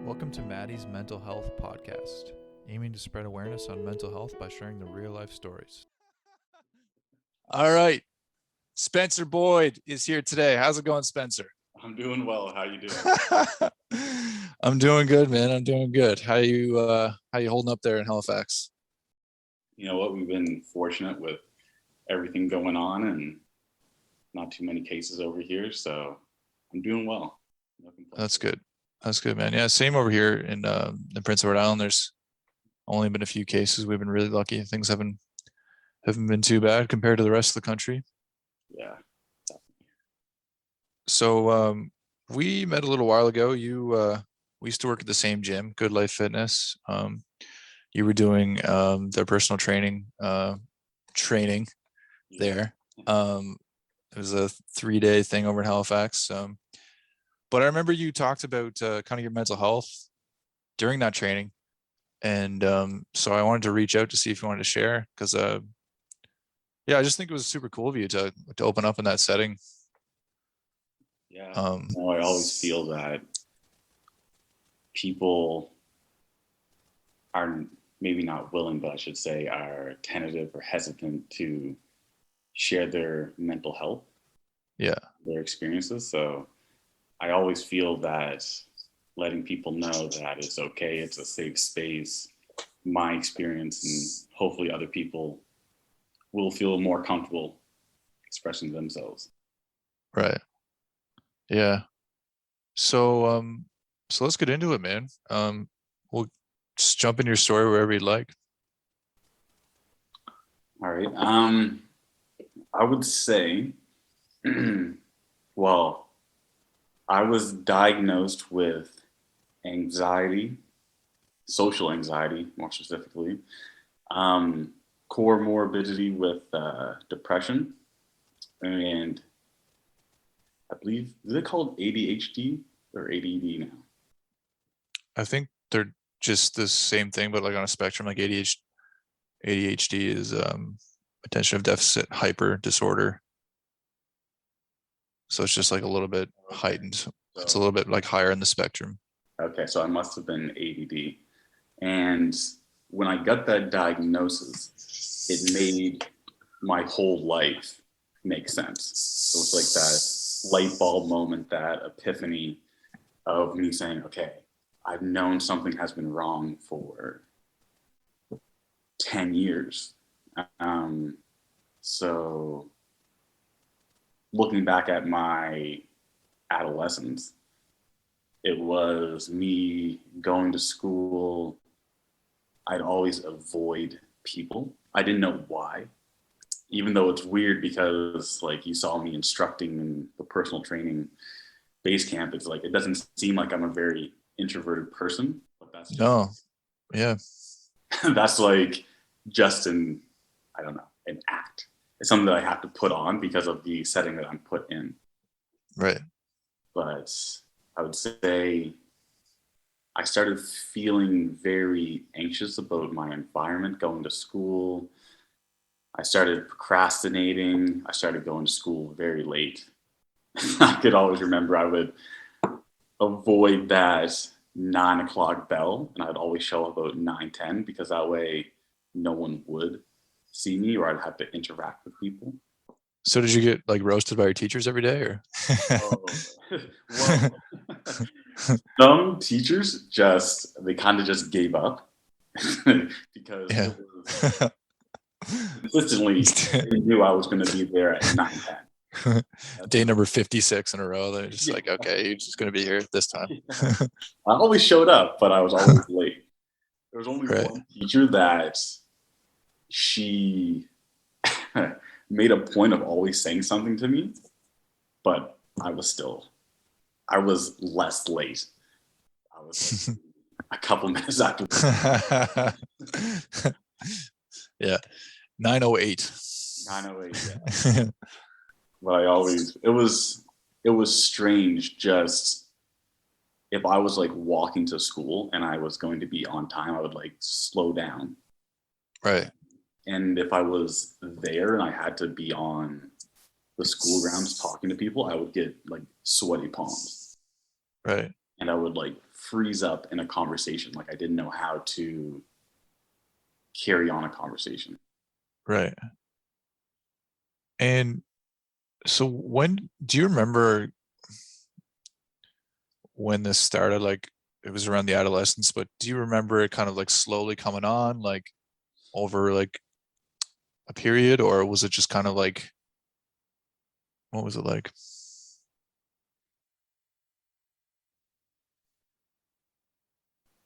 Welcome to Mattys Mental Health Podcast, aiming to spread awareness on mental health by sharing the real-life stories. All right. Spencer Boyd is here today. How's it going, Spencer? I'm doing well. How you doing? I'm doing good, man. I'm doing good. How you holding up there in Halifax? You know what? We've been fortunate with everything going on and not too many cases over here, so I'm doing well. No complaints. That's good. That's good, man. Yeah, same over here in Prince Edward Island. There's only been a few cases. We've been really lucky. Things haven't been too bad compared to the rest of the country. Yeah. So we met a little while ago. We used to work at the same gym, Good Life Fitness. You were doing their personal training there. It was a 3-day thing over in Halifax. But I remember you talked about kind of your mental health during that training. And so I wanted to reach out to see if you wanted to share because, I just think it was super cool of you to open up in that setting. Yeah. I always feel that people are maybe not willing, but I should say are tentative or hesitant to share their mental health, their experiences. So I always feel that letting people know that it's okay, it's a safe space, my experience, and hopefully other people will feel more comfortable expressing themselves. Right. Yeah. So let's get into it, man. We'll just jump in your story wherever you'd like. All right. I would say, well, I was diagnosed with anxiety, social anxiety, more specifically, comorbidity with depression, and I believe, is it called ADHD or ADD now? I think they're just the same thing, but like on a spectrum. Like ADHD is attention deficit hyper disorder. So it's just like a little bit heightened. So it's a little bit like higher in the spectrum. Okay, so I must have been ADD. And when I got that diagnosis, it made my whole life make sense. It was like that light bulb moment, that epiphany of me saying, okay, I've known something has been wrong for 10 years. So looking back at my adolescence, it was me going to school. I'd always avoid people. I didn't know why, even though it's weird because like you saw me instructing in the personal training base camp. It's like, it doesn't seem like I'm a very introverted person, but that's just, that's like just an act. It's something that I have to put on because of the setting that I'm put in. Right. But I would say I started feeling very anxious about my environment going to school. I started procrastinating. I started going to school very late. I could always remember I would avoid that 9 o'clock bell, and I'd always show up about 9:10 because that way no one would see me or I'd have to interact with people. So did you get like roasted by your teachers every day, or? Well, some teachers they kind of just gave up because it was consistently they knew I was going to be there at 9:10. Day number 56 in a row. They're just like, okay, you're just going to be here this time. I always showed up, but I was always late. There was only one teacher that she made a point of always saying something to me, but I was less late. I was a couple minutes after. Yeah. 9:08. 9:08, yeah. But it was strange just if I was like walking to school and I was going to be on time, I would like slow down. Right. And if I was there and I had to be on the school grounds talking to people, I would get like sweaty palms. Right. and I would like freeze up in a conversation. Like I didn't know how to carry on a conversation. Right. And so when do you remember when this started? Like it was around the adolescence, but do you remember it kind of like slowly coming on, like over like a period, or was it just kind of like, what was it like?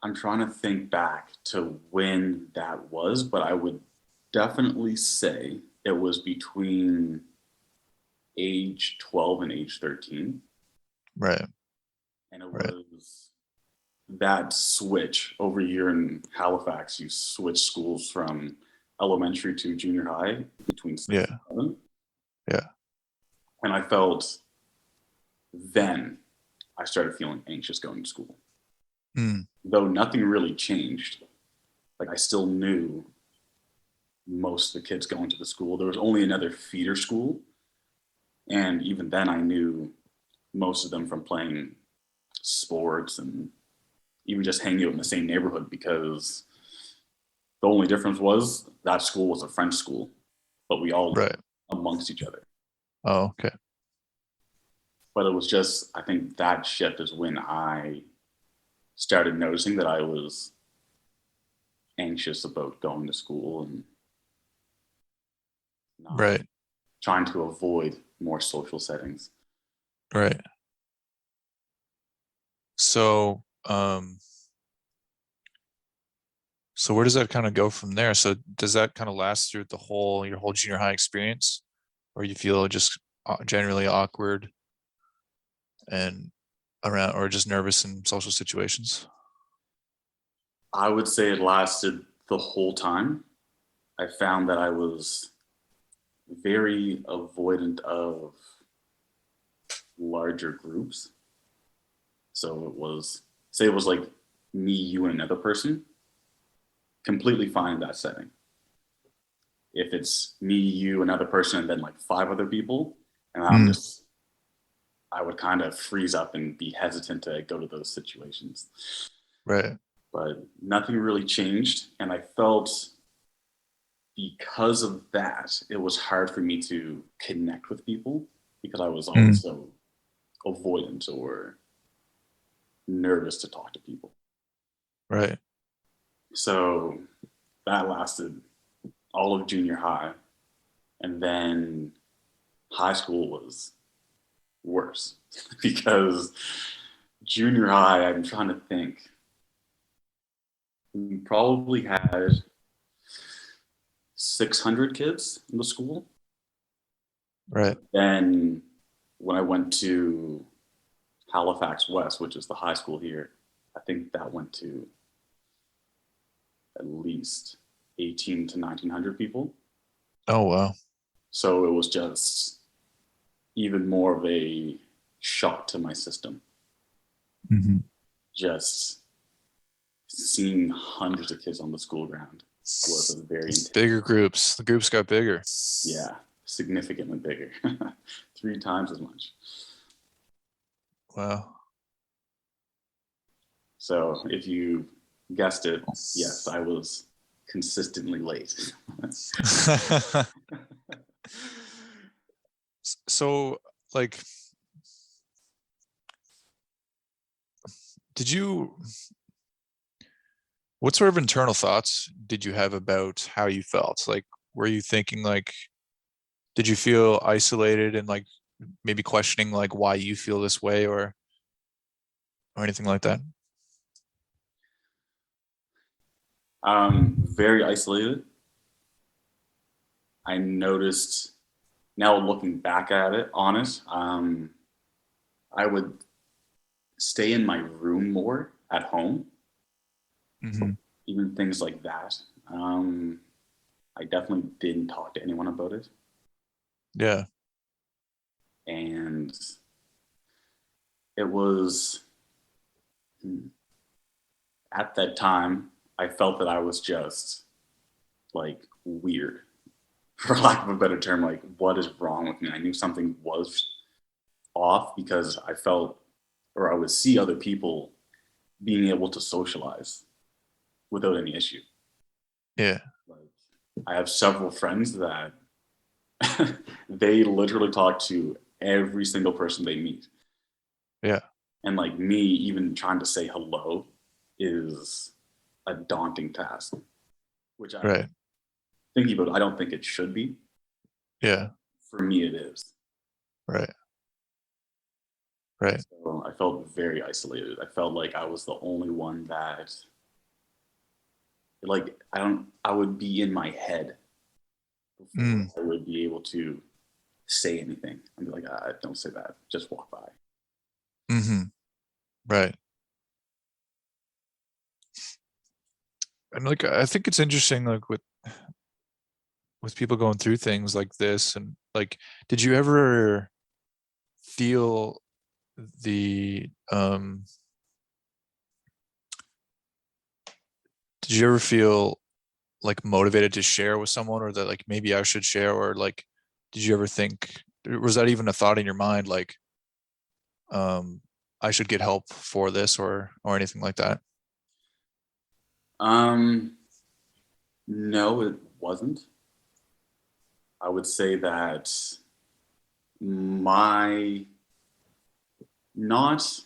I'm trying to think back to when that was, but I would definitely say it was between age 12 and age 13. Right. And it Right. was that switch over here in Halifax. You switch schools from elementary to junior high between 6 Yeah. and 7. Yeah. And I felt then I started feeling anxious going to school. Mm. Though nothing really changed. Like I still knew most of the kids going to the school. There was only another feeder school. And even then I knew most of them from playing sports and even just hanging out in the same neighborhood, because the only difference was that school was a French school, but we all lived Right. amongst each other. Oh, okay. But it was just, I think that shift is when I started noticing that I was anxious about going to school and not Right. trying to avoid more social settings. Right. So, so where does that kind of go from there? So does that kind of last through your whole junior high experience, or you feel just generally awkward and around, or just nervous in social situations? I would say it lasted the whole time. I found that I was very avoidant of larger groups. So it was, say it was like me, you, and another person, completely fine in that setting. If it's me, you, another person, and then like 5 other people, and I would kind of freeze up and be hesitant to go to those situations. Right. But nothing really changed. And I felt because of that, it was hard for me to connect with people because I was always so avoidant or nervous to talk to people. Right. So that lasted all of junior high. And then high school was worse because junior high, I'm trying to think, we probably had 600 kids in the school. Right. Then when I went to Halifax West, which is the high school here, I think that went to at least 18 to 1900 people. Oh, wow. So it was just even more of a shock to my system. Mm-hmm. Just seeing hundreds of kids on the school ground was a very intense. Bigger groups. The groups got bigger. Yeah, significantly bigger. 3 times as much. Wow. So if you guessed it, yes, I was consistently late. So, like, what sort of internal thoughts did you have about how you felt? Like, were you thinking like, did you feel isolated and like maybe questioning like why you feel this way, or anything like that? Very isolated. I noticed, now looking back at it, I would stay in my room more at home. Mm-hmm. Even things like that. I definitely didn't talk to anyone about it. Yeah. And it was, at that time, I felt that I was just like weird, for lack of a better term. Like, what is wrong with me? I knew something was off because I felt or I would see other people being able to socialize without any issue. Yeah. Like, I have several friends that they literally talk to every single person they meet. Yeah. And like me, even trying to say hello is a daunting task, which I Right. thinking about, I don't think it should be. Yeah. For me, it is. Right. Right. So I felt very isolated. I felt like I was the only one that, like, I would be in my head before I would be able to say anything. I'd be like, don't say that. Just walk by. Mm-hmm. Right. And like, I think it's interesting, like with people going through things like this, and like, did you ever feel the did you ever feel like motivated to share with someone, or that like maybe I should share, or like, did you ever think, was that even a thought in your mind, like I should get help for this, or anything like that? No, it wasn't. I would say that my not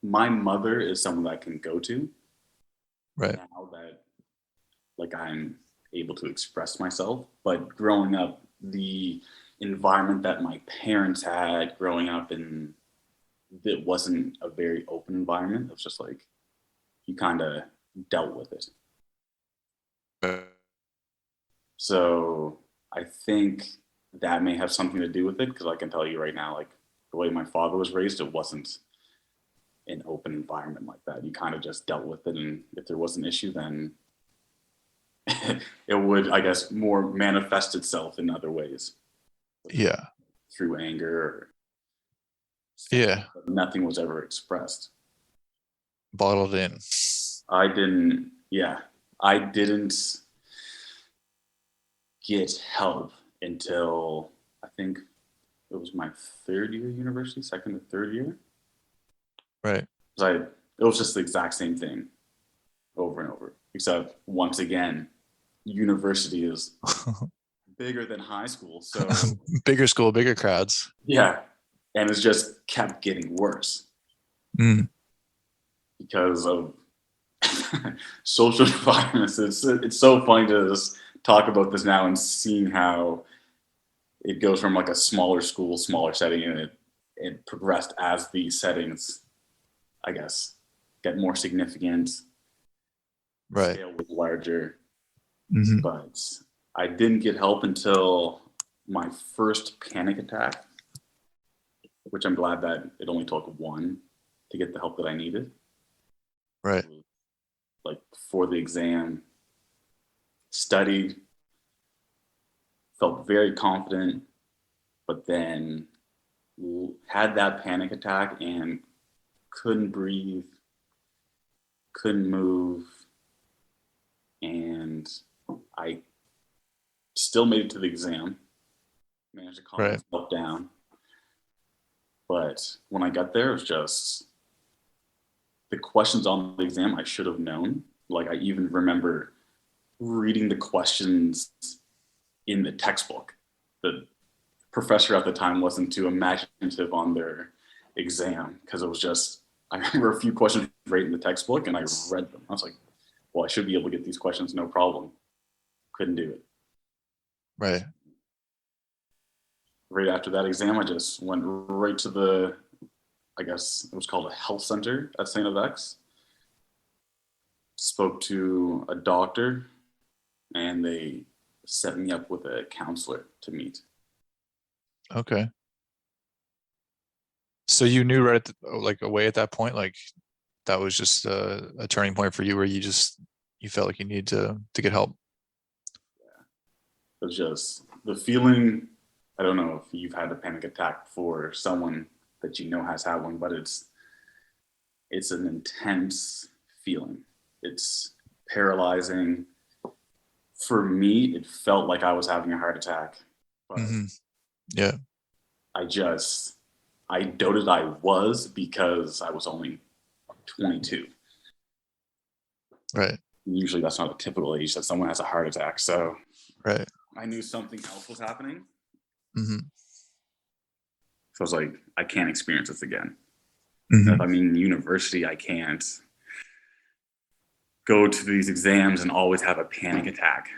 my mother is someone that I can go to Right. now that like I'm able to express myself. But growing up, the environment that my parents had growing up in, it wasn't a very open environment. It was just like you kind of dealt with it. So I think that may have something to do with it, because I can tell you right now, like the way my father was raised, it wasn't an open environment like that. You kind of just dealt with it, and if there was an issue, then it would, I guess, more manifest itself in other ways. Yeah. Through anger or Yeah. but nothing was ever expressed. Bottled in. I didn't get help until I think it was my third year university, second or third year. Right. It was just the exact same thing over and over, except once again, university is bigger than high school. So bigger school, bigger crowds. Yeah. And it's just kept getting worse because of social environments. It's so funny to just talk about this now and seeing how it goes from like a smaller school, smaller setting, and it progressed as the settings, I guess, get more significant. Right. Scale was larger. Mm-hmm. But I didn't get help until my first panic attack, which I'm glad that it only took one to get the help that I needed. Right. Like before the exam, studied, felt very confident, but then had that panic attack and couldn't breathe, couldn't move, and I still made it to the exam, managed to calm myself down. But when I got there, it was just the questions on the exam I should have known. Like I even remember reading the questions in the textbook. The professor at the time wasn't too imaginative on their exam, because it was just, I remember a few questions right in the textbook and I read them. I was like, well, I should be able to get these questions, no problem. Couldn't do it. Right. Right after that exam, I just went right to the, I guess it was called a health center at St. FX. Spoke to a doctor and they set me up with a counselor to meet. Okay. So you knew right at the, like away at that point, like that was just a turning point for you, where you felt like you needed to get help. Yeah. It was just the feeling. I don't know if you've had a panic attack before, someone that you know has had one, but it's an intense feeling. It's paralyzing. For me, it felt like I was having a heart attack. But Yeah. I just I doubted I was because I was only 22. Right. Usually that's not a typical age that someone has a heart attack. So Right. I knew something else was happening. Mm-hmm. So I was like, I can't experience this again. Mm-hmm. If I'm in university, I can't go to these exams and always have a panic attack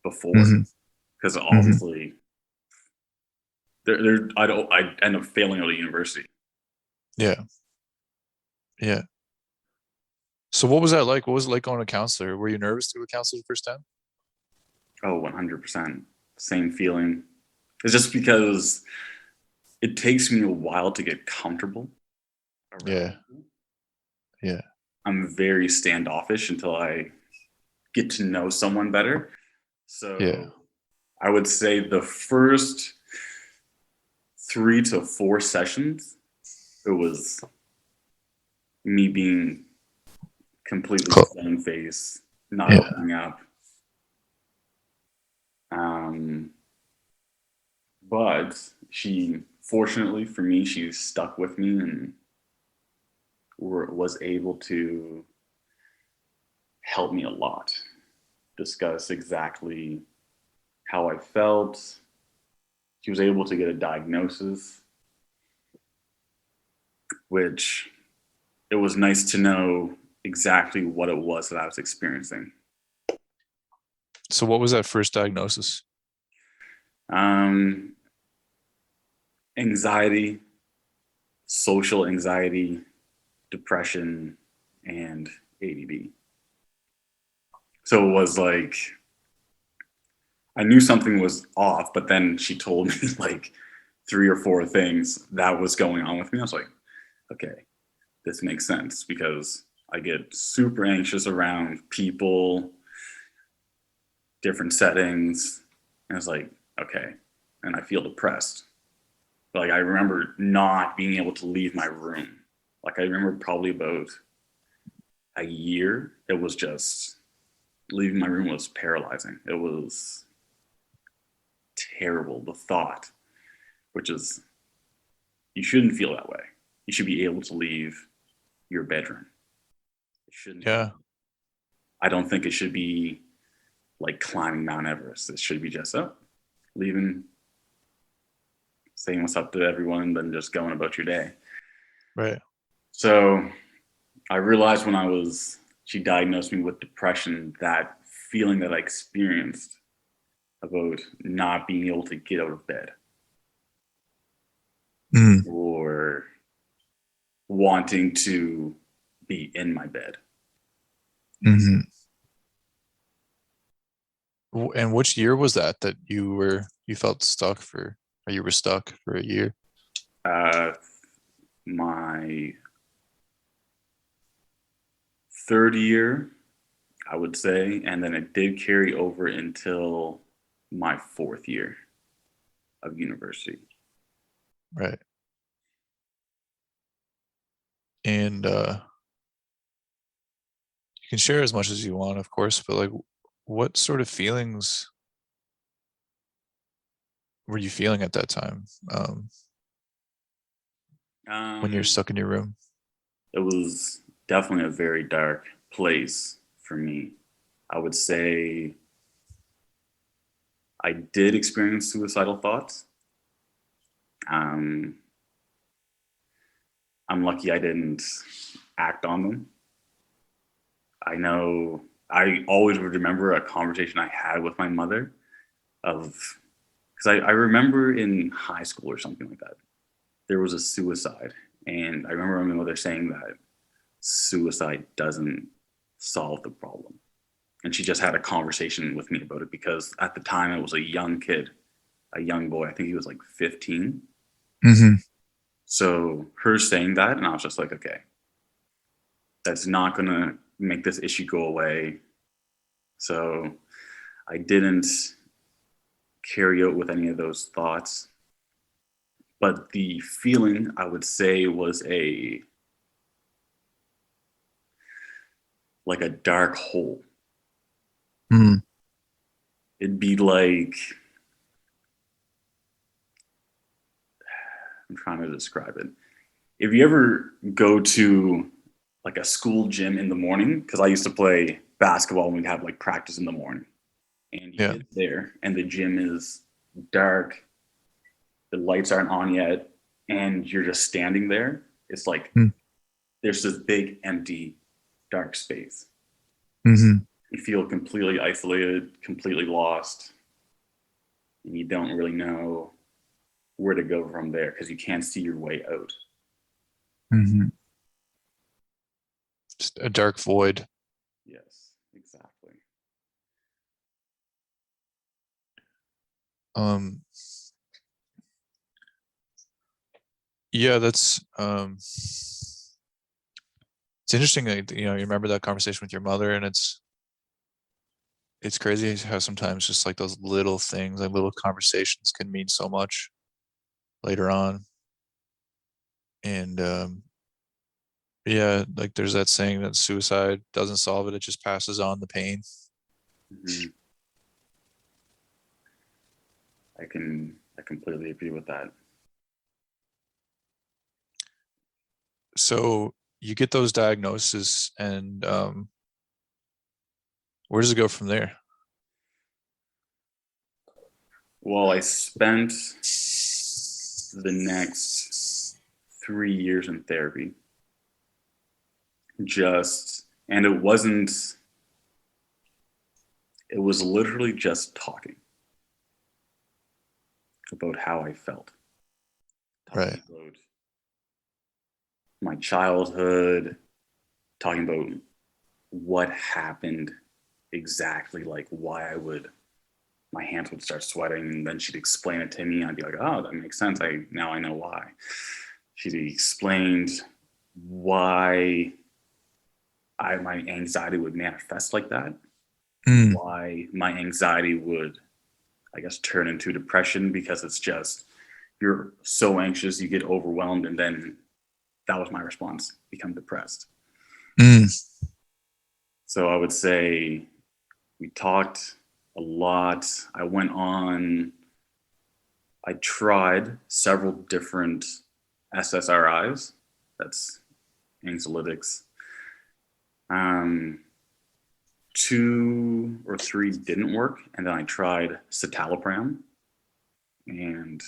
before, because obviously I end up failing out of university. Yeah. Yeah. So what was that like? What was it like going to a counselor? Were you nervous to go to a counselor the first time? Oh, 100%. Same feeling. It's just because it takes me a while to get comfortable around Yeah. people. Yeah. I'm very standoffish until I get to know someone better. So Yeah. I would say the first 3 to 4 sessions, it was me being completely Cool. stone face, not Yeah. opening up. But fortunately for me, she stuck with me and was able to help me a lot. Discuss exactly how I felt. She was able to get a diagnosis, which it was nice to know exactly what it was that I was experiencing. So what was that first diagnosis? Anxiety, social anxiety, depression, and ADD. So it was like, I knew something was off, but then she told me like 3 or 4 things that was going on with me. I was like, okay, this makes sense, because I get super anxious around people, different settings. And it's like, okay. And I feel depressed. Like, I remember not being able to leave my room. Like, I remember probably about a year, it was just leaving my room was paralyzing. It was terrible. The thought, which is, you shouldn't feel that way. You should be able to leave your bedroom. It shouldn't. Yeah. I don't think it should be like climbing Mount Everest. It should be just leaving, saying what's up to everyone, and then just going about your day. Right. So I realized when she diagnosed me with depression, that feeling that I experienced about not being able to get out of bed or wanting to be in my bed. Mm-hmm. And which year was that you felt stuck for, or you were stuck for a year? My 3rd year, I would say, and then it did carry over until my 4th year of university. Right. And you can share as much as you want, of course, but like, what sort of feelings were you feeling at that time when you're stuck in your room? It was definitely a very dark place for me. I would say I did experience suicidal thoughts. I'm lucky I didn't act on them. I know I always would remember a conversation I had with my mother because I remember in high school or something like that, there was a suicide. And I remember my mother saying that suicide doesn't solve the problem. And she just had a conversation with me about it, because at the time I was a young kid, a young boy. I think he was like 15. Mm-hmm. So her saying that, and I was just like, okay, that's not going to make this issue go away. So I didn't carry out with any of those thoughts. But the feeling, I would say, was like a dark hole. Mm-hmm. It'd be like, I'm trying to describe it. If you ever go to like a school gym in the morning, because I used to play basketball and we'd have like practice in the morning, and you Yeah. get there and the gym is dark, the lights aren't on yet, and you're just standing there. It's like there's this big empty dark space. Mm-hmm. You feel completely isolated, completely lost, and you don't really know where to go from there because you can't see your way out. Mm-hmm. Just a dark void. Yes, exactly. Yeah, that's it's interesting that, you remember that conversation with your mother, and it's crazy how sometimes just like those little things, like little conversations, can mean so much later on. And yeah, like there's that saying that suicide doesn't solve it, it just passes on the pain. Mm-hmm. I completely agree with that. So you get those diagnoses, and where does it go from there? Well, I spent the next 3 years in therapy. And it was literally just talking about how I felt. Right. Talking about my childhood, talking about what happened exactly, like why my hands would start sweating, and then she'd explain it to me, and I'd be like, oh, that makes sense. Now I know why. She explained why my anxiety would manifest like that, why my anxiety would, I guess, turn into depression, because it's just, you're so anxious, you get overwhelmed, and then that was my response, become depressed. So I would say we talked a lot. I tried several different SSRIs, that's anxiolytics. 2 or 3 didn't work, and then I tried citalopram, and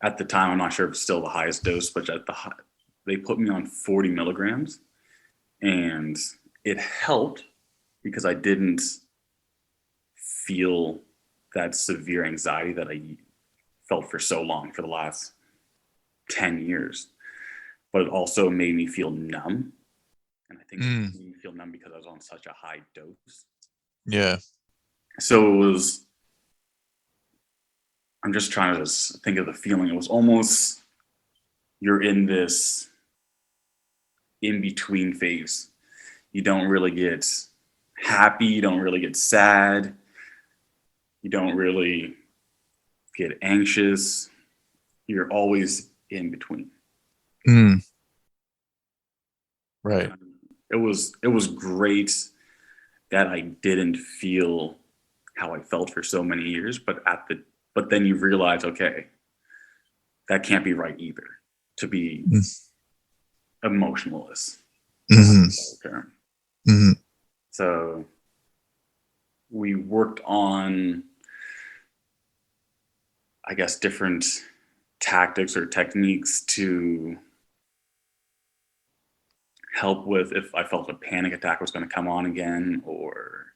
at the time, I'm not sure if it's still the highest dose, but they put me on 40 milligrams, and it helped because I didn't feel that severe anxiety that I felt for so long, for the last 10 years. But it also made me feel numb. And I think it made me feel numb because I was on such a high dose. Yeah. So I'm just trying to think of the feeling. It was almost, you're in this in-between phase. You don't really get happy, you don't really get sad, you don't really get anxious. You're always in between. Right. It was great that I didn't feel how I felt for so many years, but then you realize, okay, that can't be right either, to be emotionless. So we worked on, I guess, different tactics or techniques to help with if I felt a panic attack was going to come on again, or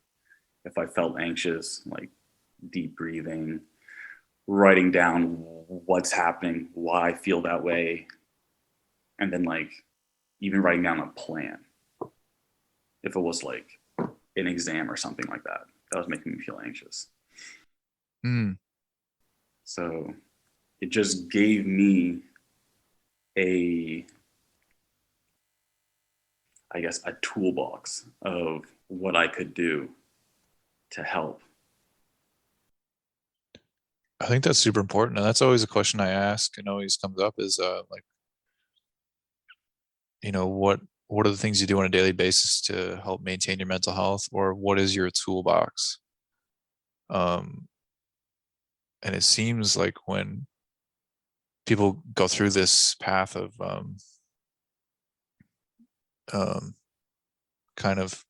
if I felt anxious, like deep breathing, writing down what's happening, why I feel that way, and then like even writing down a plan if it was like an exam or something like that was making me feel anxious. So it just gave me a toolbox of what I could do to help. I think that's super important, and that's always a question I ask and always comes up is like, what are the things you do on a daily basis to help maintain your mental health, or what is your toolbox? And it seems like when people go through this path of kind of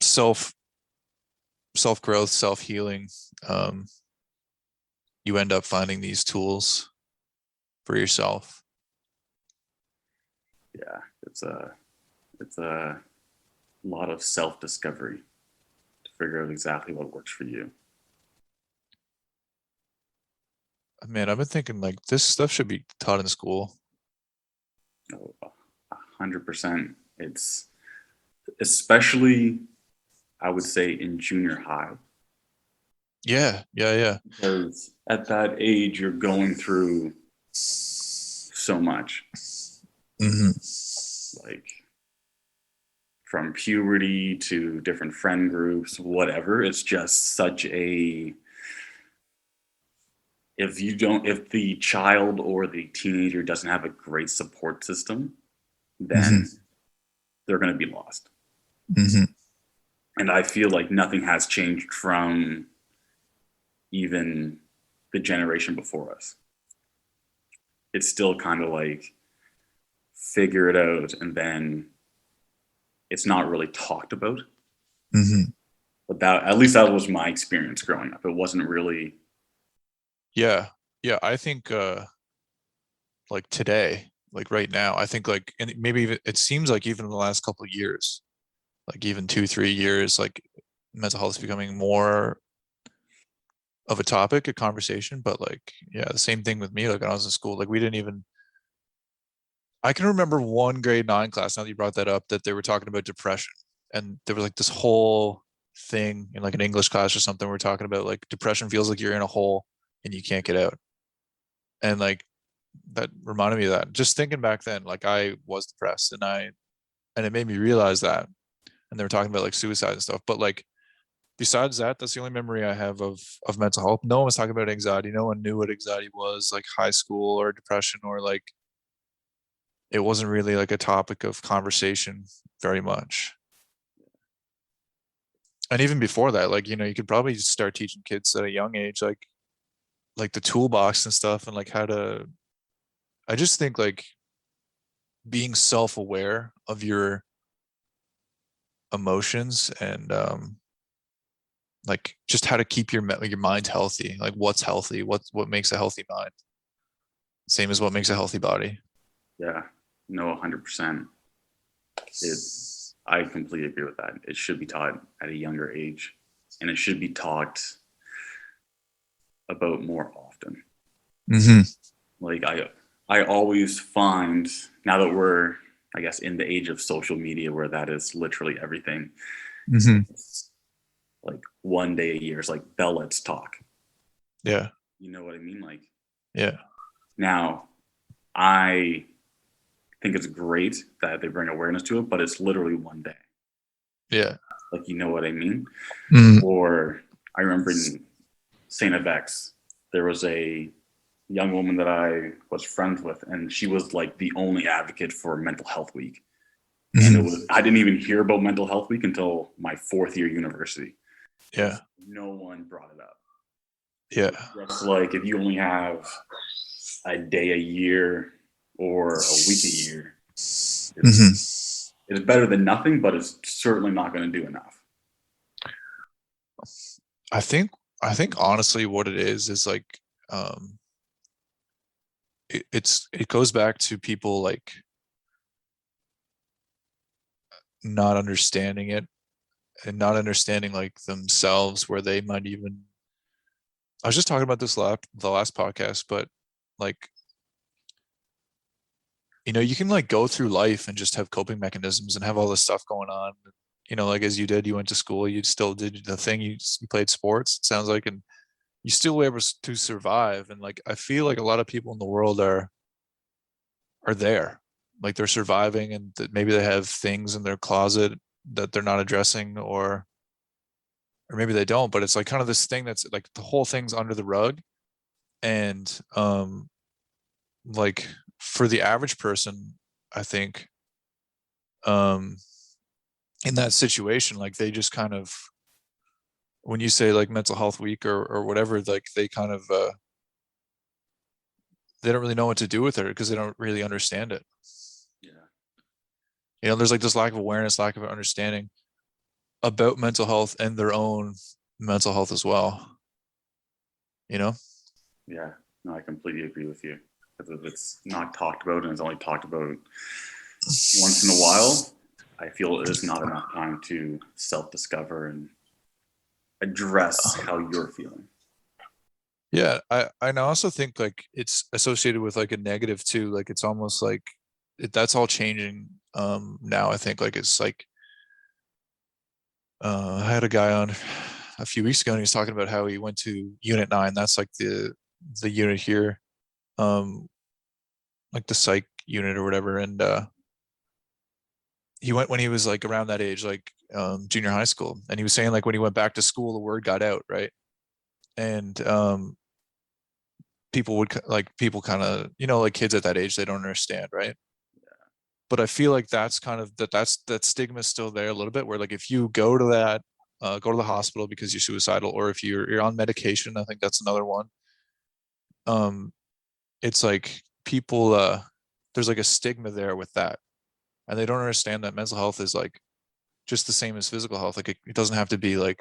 self growth, self healing, you end up finding these tools for yourself. Yeah, it's a lot of self discovery to figure out exactly what works for you. Man, I've been thinking like this stuff should be taught in school. 100%. It's especially, I would say, in junior high. Yeah. Because at that age, you're going through so much. Mm-hmm. Like from puberty to different friend groups, whatever. It's just such a, if the child or the teenager doesn't have a great support system, then they're going to be lost. Mm-hmm. And I feel like nothing has changed from even the generation before us. It's still kind of like figure it out, and then it's not really talked about. Mm-hmm. But at least that was my experience growing up. It wasn't really. Yeah. I think like today, like right now, I think like, and maybe even, it seems like even in the last couple of years, like even 2-3 years, like mental health is becoming more of a topic, a conversation. But like, yeah, the same thing with me. Like when I was in school, like I can remember one grade 9 class, now that you brought that up, that they were talking about depression. And there was like this whole thing in like an English class or something, we're talking about like depression feels like you're in a hole and you can't get out. And like that reminded me of that. Just thinking back then, like I was depressed, and it made me realize that. And they were talking about like suicide and stuff. But like besides that, that's the only memory I have of mental health. No one was talking about anxiety. No one knew what anxiety was, like high school or depression, or like it wasn't really like a topic of conversation very much. And even before that, like, you know, you could probably start teaching kids at a young age, like the toolbox and stuff, and like how to, I just think like being self-aware of your emotions, and like just how to keep your mind healthy, like what's healthy, what makes a healthy mind, same as what makes a healthy body. Yeah, no, 100%. I completely agree with that. It should be taught at a younger age, and it should be talked about more often. Mm-hmm. Like I always find, now that we're, I guess, in the age of social media where that is literally everything, like one day a year is like, Bell, let's talk. Yeah. You know what I mean? Like, yeah. Now, I think it's great that they bring awareness to it, but it's literally one day. Yeah. Like, you know what I mean? Mm. Or I remember in St. Avex, there was a young woman that I was friends with, and she was like the only advocate for Mental Health Week. And I didn't even hear about Mental Health Week until my 4th year university. Yeah. No one brought it up. Yeah. It's like if you only have a day a year or a week a year, it's better than nothing, but it's certainly not going to do enough. I think honestly what it is like it goes back to people like not understanding it, and not understanding like themselves, where they might even, I was just talking about this the last podcast, but like, you know, you can like go through life and just have coping mechanisms and have all this stuff going on, you know, like as you did, you went to school, you still did the thing, you played sports, it sounds like, and you still were able to survive. And like I feel like a lot of people in the world are there, like they're surviving, and that maybe they have things in their closet that they're not addressing, or maybe they don't, but it's like kind of this thing that's like the whole thing's under the rug. And like for the average person, I think in that situation, like they just kind of, when you say like mental health week or whatever, like they kind of they don't really know what to do with it because they don't really understand it. Yeah. You know, there's like this lack of awareness, lack of understanding about mental health and their own mental health as well. You know? Yeah. No, I completely agree with you. Because if it's not talked about and it's only talked about once in a while, I feel it is not enough time to self-discover and address how you're feeling. Yeah, I also think like it's associated with like a negative too. Like it's almost like that's all changing now. I think like it's like I had a guy on a few weeks ago and he was talking about how he went to Unit 9. That's like the unit here, like the psych unit or whatever. And he went when he was like around that age, like junior high school. And he was saying like when he went back to school, the word got out, right? And people kind of, you know, like kids at that age, they don't understand, right? But I feel like that's kind of that stigma is still there a little bit, where like if you go to the hospital because you're suicidal, or if you're on medication, I think that's another one. It's like people there's like a stigma there with that, and they don't understand that mental health is like just the same as physical health. Like it doesn't have to be like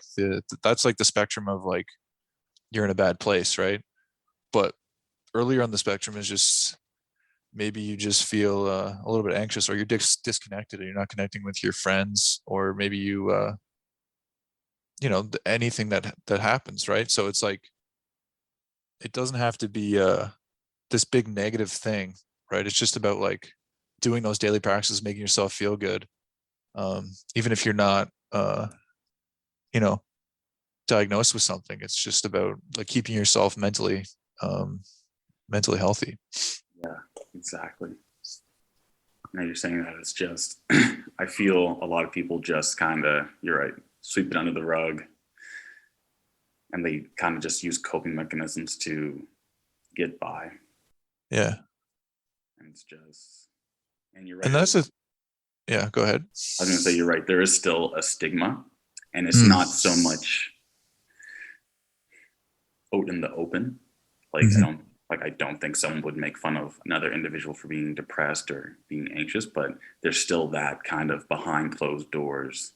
that's like the spectrum of like you're in a bad place, right? But earlier on the spectrum is just maybe you just feel a little bit anxious, or you're disconnected, or you're not connecting with your friends, or maybe you you know, anything that happens, right? So it's like it doesn't have to be this big negative thing, right? It's just about like doing those daily practices, making yourself feel good, even if you're not you know, diagnosed with something. It's just about like keeping yourself mentally healthy. Yeah, exactly. Now you're saying that it's just, I feel a lot of people just kind of, you're right, sweep it under the rug, and they kind of just use coping mechanisms to get by. Yeah. And it's just, and you're right. And that's yeah, go ahead. I was going to say, you're right. There is still a stigma, and it's not so much out in the open. Like, I don't think someone would make fun of another individual for being depressed or being anxious, but there's still that kind of behind closed doors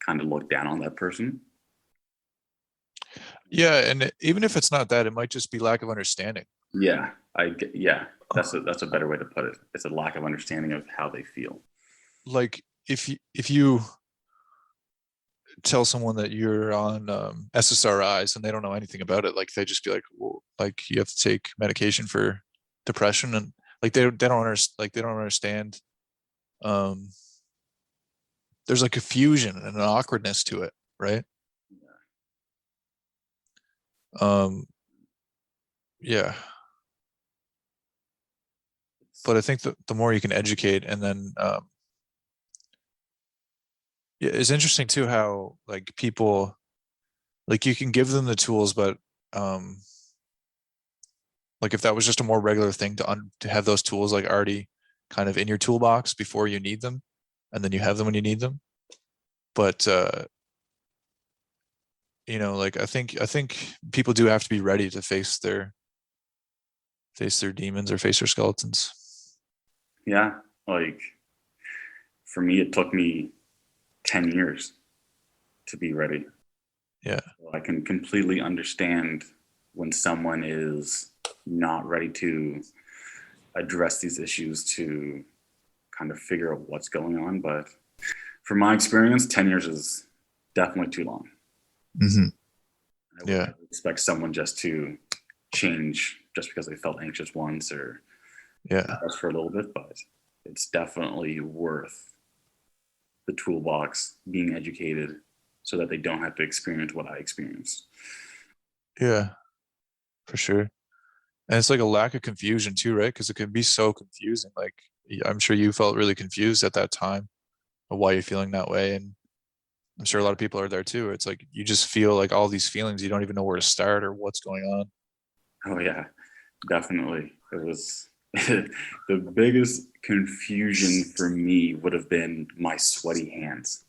kind of look down on that person. Yeah, and even if it's not that, it might just be lack of understanding. Yeah, that's a better way to put it. It's a lack of understanding of how they feel. Like if you tell someone that you're on SSRIs and they don't know anything about it, like they just be like, well, like you have to take medication for depression, and like they don't understand. There's like confusion and an awkwardness to it, right? Yeah. But I think the more you can educate, and then yeah, it's interesting too how like people, like you can give them the tools, but like if that was just a more regular thing to have those tools like already kind of in your toolbox before you need them, and then you have them when you need them. But you know, like I think people do have to be ready to face their demons or face their skeletons. Yeah, like for me, it took me 10 years to be ready. Yeah. So I can completely understand when someone is not ready to address these issues to kind of figure out what's going on. But from my experience, 10 years is definitely too long. I would expect someone just to change just because they felt anxious once or depressed for a little bit, but it's definitely worth the toolbox, being educated so that they don't have to experience what I experienced. Yeah, for sure. And it's like a lack of confusion too, right? Because it can be so confusing. Like I'm sure you felt really confused at that time of why you're feeling that way. And I'm sure a lot of people are there too. It's like you just feel like all these feelings, you don't even know where to start or what's going on. Oh yeah, definitely. It was the biggest confusion for me would have been my sweaty hands.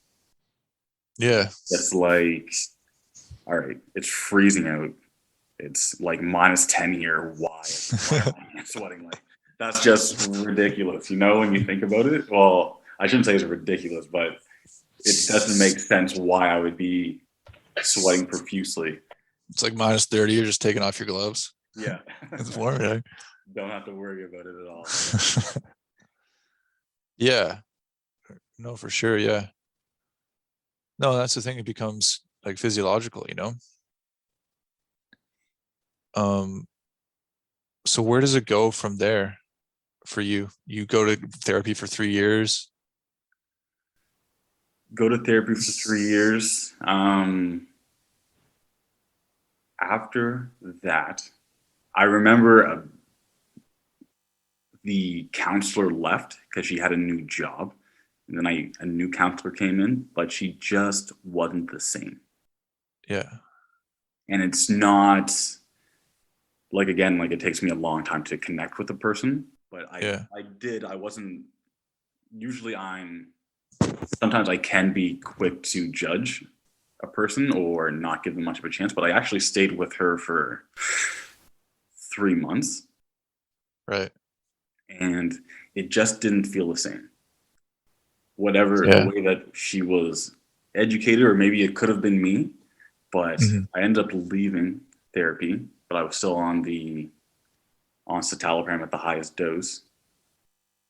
Yeah. It's like, all right, it's freezing out. it's like -10 here. Why am I sweating? Like, that's just ridiculous, when you think about it. Well, I shouldn't say it's ridiculous, but it doesn't make sense why I would be sweating profusely. It's like -30. You're just taking off your gloves. Yeah. It's warm, yeah. Don't have to worry about it at all. Yeah. No, for sure. Yeah. No, that's the thing. It becomes like physiological, So where does it go from there for you? You go to therapy for 3 years. Go to therapy for 3 years. After that, I remember the counselor left because she had a new job. And then a new counselor came in, but she just wasn't the same. Yeah. And it's not like, again, like it takes me a long time to connect with a person, but I wasn't, usually sometimes I can be quick to judge a person or not give them much of a chance, but I actually stayed with her for 3 months. Right. And it just didn't feel the same. The way that she was educated, or maybe it could have been me, but I ended up leaving therapy, but I was still on citalopram at the highest dose.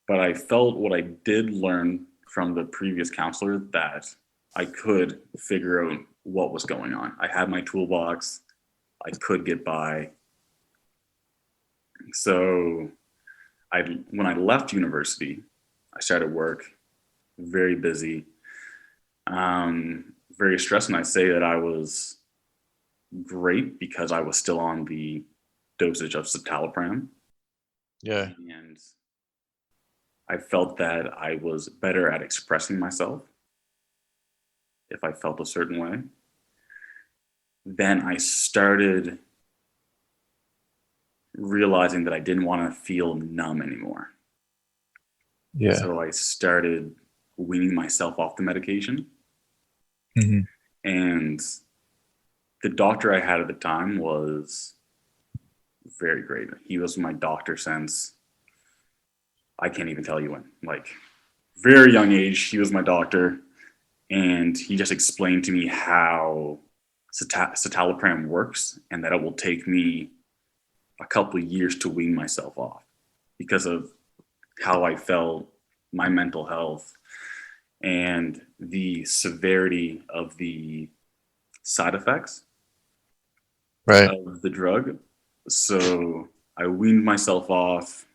But I felt what I did learn from the previous counselor, that I could figure out what was going on. I had my toolbox. I could get by. So when I left university, I started work, very busy, very stressed. And I say that I was great because I was still on the dosage of citalopram. Yeah. And I felt that I was better at expressing myself if I felt a certain way. Then I started realizing that I didn't want to feel numb anymore. Yeah. So I started weaning myself off the medication. And the doctor I had at the time was very great. He was my doctor since, I can't even tell you when, like very young age, he was my doctor. And he just explained to me how citalopram works, and that it will take me a couple of years to wean myself off because of how I felt, my mental health, and the severity of the side effects of the drug. So I weaned myself off.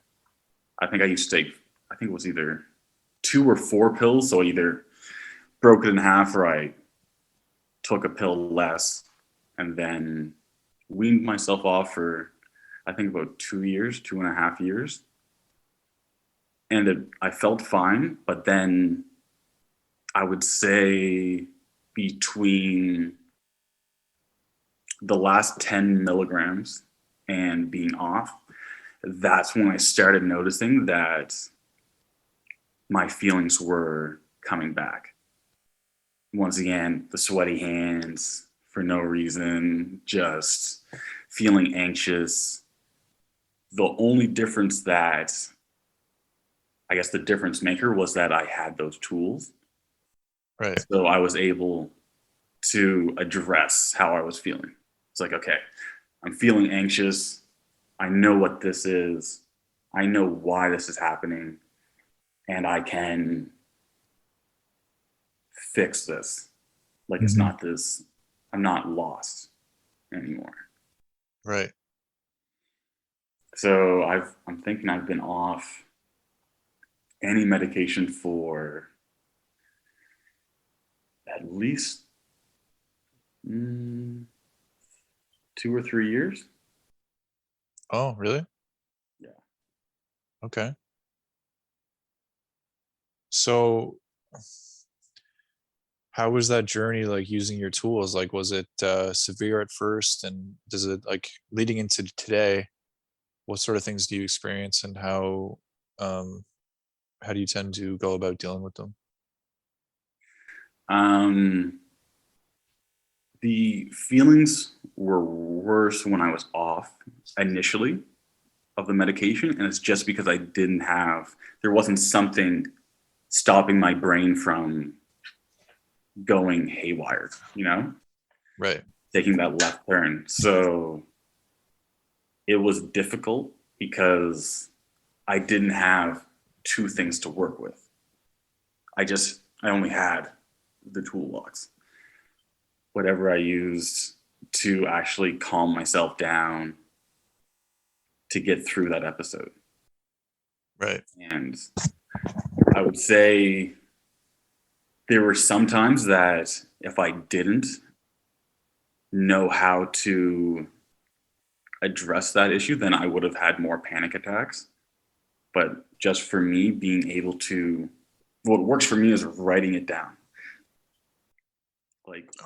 I think I used to take, I think it was either 2 or 4 pills. So I either broke it in half or I took a pill less, and then weaned myself off for, I think, about 2.5 years. And I felt fine, but then I would say between the last 10 milligrams and being off, that's when I started noticing that my feelings were coming back. Once again, the sweaty hands for no reason, just feeling anxious. The only difference that, I guess the difference maker, was that I had those tools. Right. So I was able to address how I was feeling. It's like, okay, I'm feeling anxious. I know what this is. I know why this is happening. And I can fix this. Like, it's not this, I'm not lost anymore. Right. So I'm thinking I've been off any medication for at least 2 or 3 years. Oh, really? Yeah. Okay. So how was that journey, like, using your tools? Like, was it severe at first, and does it, like, leading into today, what sort of things do you experience, and how do you tend to go about dealing with them? The feelings were worse when I was off initially of the medication, and it's just because there wasn't something stopping my brain from going haywire, Right. taking that left turn. So it was difficult because I didn't have two things to work with. I only had the toolbox. Whatever I used to actually calm myself down to get through that episode. Right. And I would say there were some times that if I didn't know how to address that issue, then I would have had more panic attacks. But just for me, being able to, what works for me is writing it down.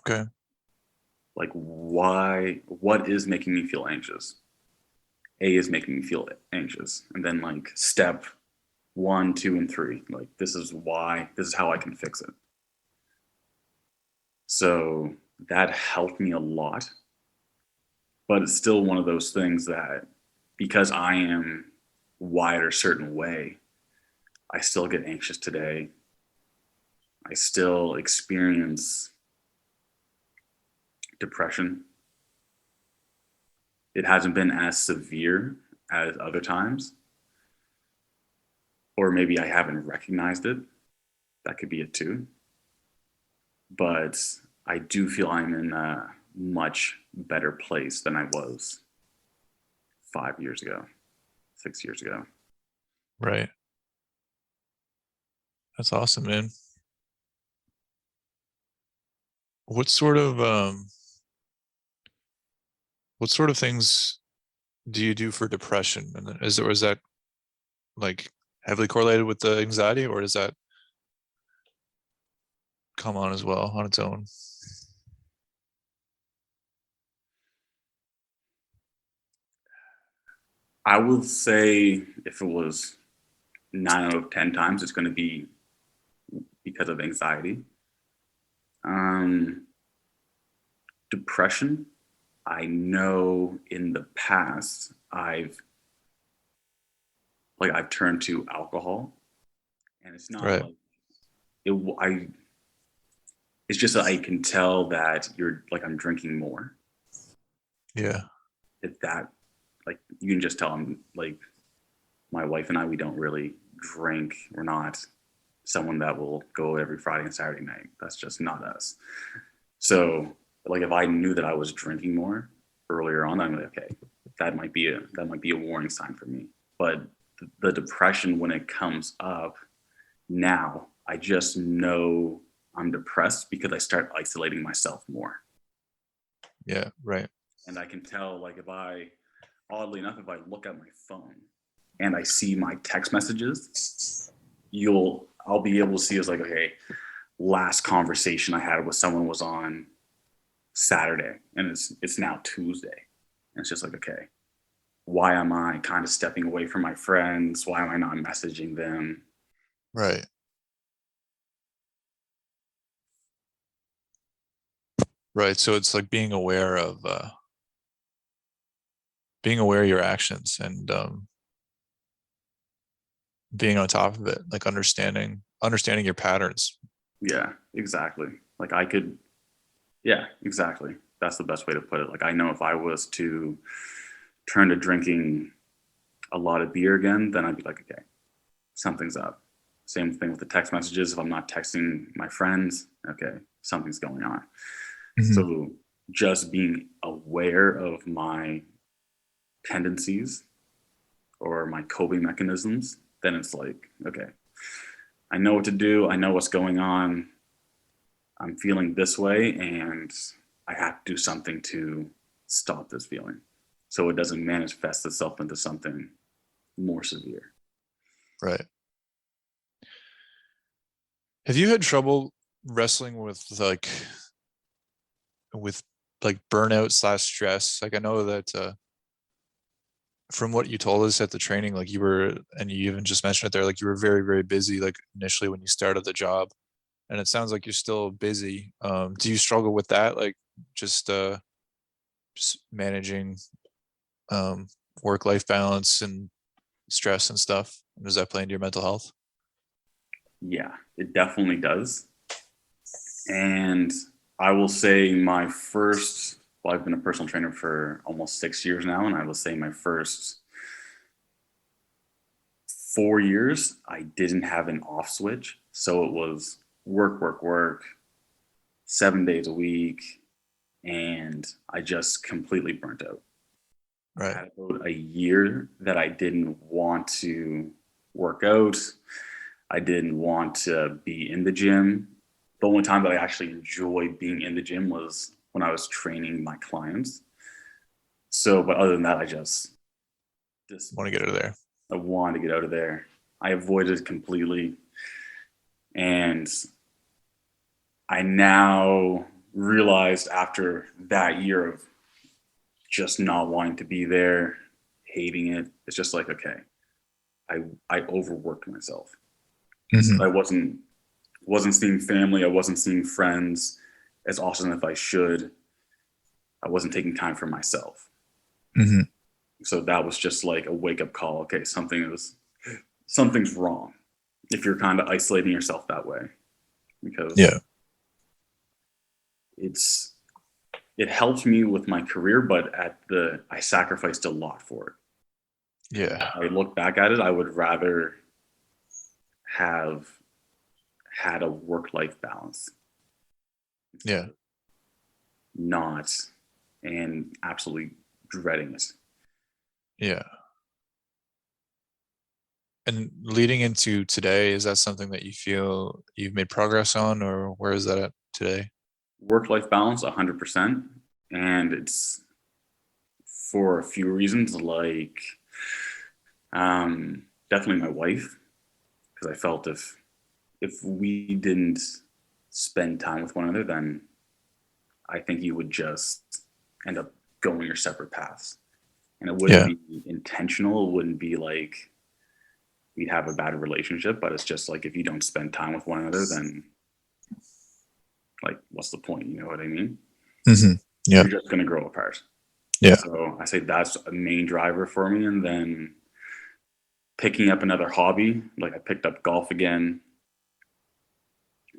Okay. What is making me feel anxious? A is making me feel anxious. And then step 1, 2, and 3, this is how I can fix it. So that helped me a lot. But it's still one of those things that because I am wired a certain way, I still get anxious today. I still experience depression. It hasn't been as severe as other times. Or maybe I haven't recognized it. That could be it too. But I do feel I'm in a much better place than I was 5 years ago, 6 years ago. Right. That's awesome, man. What sort of things do you do for depression? And is that heavily correlated with the anxiety, or does that come on as well on its own? I will say if it was 9 out of 10 times, it's going to be because of anxiety. Depression, I know in the past I've turned to alcohol, and it's not right. It's just that I can tell that I'm drinking more. Yeah. You can just tell I'm my wife and I, we don't really drink. We're not someone that will go every Friday and Saturday night. That's just not us. So if I knew that I was drinking more earlier on, I'm like, okay, that might be a warning sign for me. But the depression, when it comes up now, I just know I'm depressed because I start isolating myself more. Yeah, right. And I can tell oddly enough, if I look at my phone and I see my text messages, I'll be able to see okay, last conversation I had with someone was on Saturday and it's now Tuesday. And it's just okay, why am I kind of stepping away from my friends? Why am I not messaging them? Right. Right. So it's being aware of your actions and being on top of it, understanding your patterns. Yeah, exactly. Exactly. That's the best way to put it. I know if I was to turn to drinking a lot of beer again, then I'd be okay, something's up. Same thing with the text messages. If I'm not texting my friends, okay, something's going on. Mm-hmm. So just being aware of my tendencies or my coping mechanisms, then it's okay, I know what to do. I know what's going on. I'm feeling this way and I have to do something to stop this feeling so it doesn't manifest itself into something more severe. Right. Have you had trouble wrestling with burnout / stress? I know that from what you told us at the training, you were, and you even just mentioned it there, you were very, very busy, initially when you started the job, and it sounds like you're still busy. Do you struggle with that, just managing work-life balance and stress and stuff? Does that play into your mental health? Yeah, it definitely does. And I will say I've been a personal trainer for almost 6 years now, and I will say my first 4 years, I didn't have an off switch. So it was work, work, work, 7 days a week, and I just completely burnt out. I Right. had about a year that I didn't want to work out. I didn't want to be in the gym. The only time that I actually enjoyed being in the gym was when I was training my clients. So, but other than that, I just Want to get out of there. I wanted to get out of there. I avoided it completely. And I now realized after that year of just not wanting to be there, hating it, it's just like, okay, I overworked myself. Mhm. I wasn't seeing family, I wasn't seeing friends as often as I should. I wasn't taking time for myself. Mhm. So that was just like a wake up call. Okay, something's wrong if you're kind of isolating yourself that way, because Yeah. it helped me with my career, but I sacrificed a lot for it. Yeah. I look back at it, I would rather have had a work-life balance. Yeah. Not, and absolutely dreading it. Yeah. And leading into today, is that something that you feel you've made progress on, or where is that at today? Work-life balance, 100%. And it's for a few reasons, like definitely my wife, because I felt if we didn't spend time with one another, then I think you would just end up going your separate paths. And it wouldn't Yeah. be intentional. It wouldn't be like we'd have a bad relationship, but it's just like if you don't spend time with one another, then like what's the point? You know what I mean? Mhm. Yeah. You're just gonna grow apart. Yeah. So I say that's a main driver for me. And then picking up another hobby, like I picked up golf again.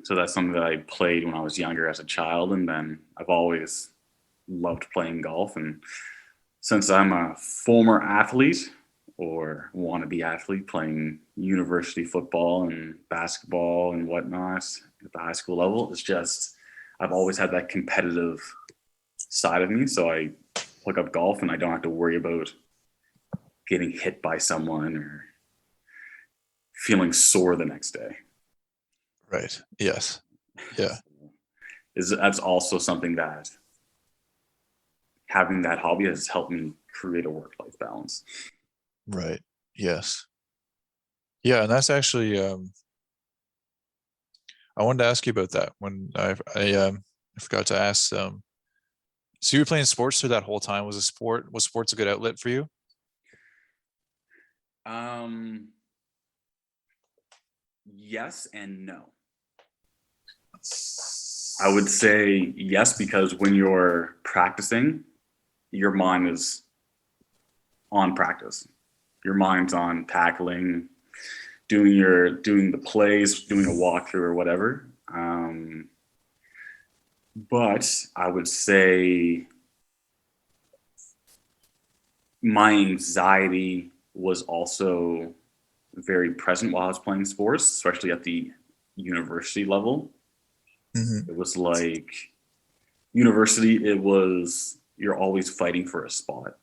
So that's something that I played when I was younger as a child, and then I've always loved playing golf. And since I'm a former athlete or wannabe athlete playing university football and basketball and whatnot at the high school level, it's just I've always had that competitive side of me. So I pick up golf and I don't have to worry about getting hit by someone or feeling sore the next day. Right. Yes. Yeah. That's also something that having that hobby has helped me create a work-life balance. Right. Yes. Yeah, and that's actually I wanted to ask you about that when I forgot to ask. So you were playing sports through that whole time. Was sports a good outlet for you? Yes and no. I would say yes, because when you're practicing, your mind is on practice. Your mind's on tackling, doing the plays, doing a walkthrough or whatever. But I would say my anxiety was also very present while I was playing sports, especially at the university level. Mhm. It was like university, you're always fighting for a spot.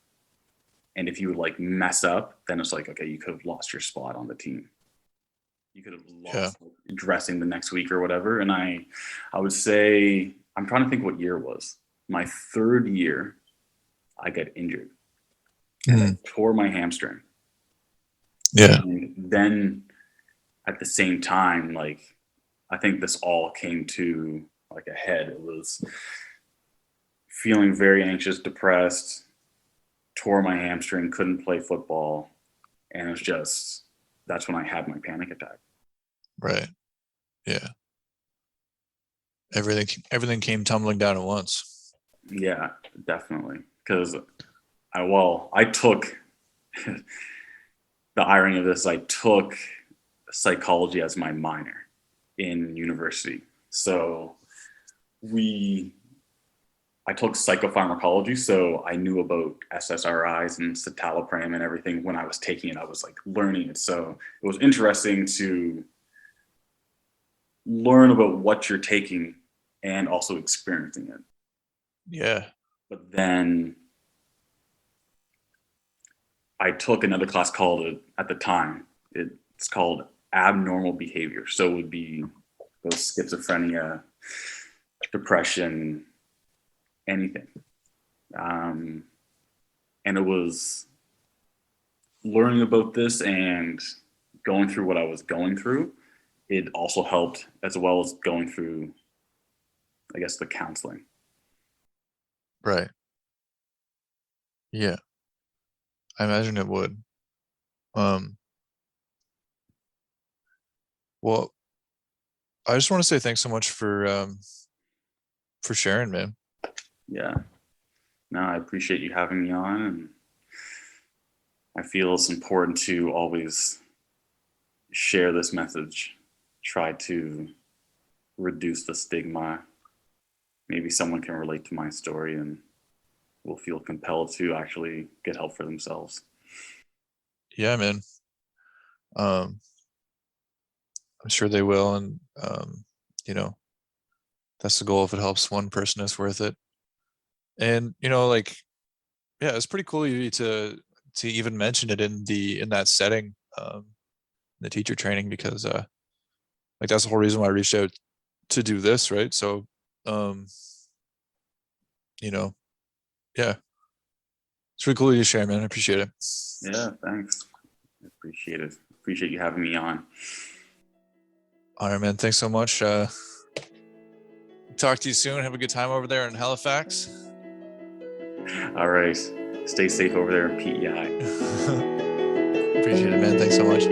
And if you would like mess up, then it's like, okay, you could have lost your spot on the team. You could have lost dressing the next week or whatever. And I would say, I'm trying to think what year it was. My third year, I got injured and I tore my hamstring. Yeah. And then at the same time, like, I think this all came to like a head. It was feeling very anxious, depressed, tore my hamstring, couldn't play football. And it was just, that's when I had my panic attack. Right. Yeah. Everything came tumbling down at once. Yeah, definitely. Because I took the irony of this. I took psychology as my minor in university. So I took psychopharmacology, so I knew about SSRIs and citalopram and everything when I was taking it. I was like learning it. So it was interesting to learn about what you're taking and also experiencing it. Yeah. But then I took another class called, at the time, it's called abnormal behavior. So it would be those schizophrenia, depression, anything. And it was learning about this and going through what I was going through. It also helped, as well as going through, I guess, the counseling. Right. Yeah. I imagine it would. Well, I just want to say thanks so much for sharing, man. Yeah. No, I appreciate you having me on, and I feel it's important to always share this message, try to reduce the stigma. Maybe someone can relate to my story and will feel compelled to actually get help for themselves. Yeah, man. I'm sure they will, and you know, that's the goal. If it helps one person, it's worth it. And like, yeah, it's pretty cool of you to even mention it in that setting, the teacher training, because like that's the whole reason why I reached out to do this, right? So yeah, it's really cool of you to share, man. I appreciate it. Yeah, thanks. I appreciate it. Appreciate you having me on. All right, man. Thanks so much. Talk to you soon. Have a good time over there in Halifax. All right. Stay safe over there in PEI. Appreciate it, man. Thanks so much.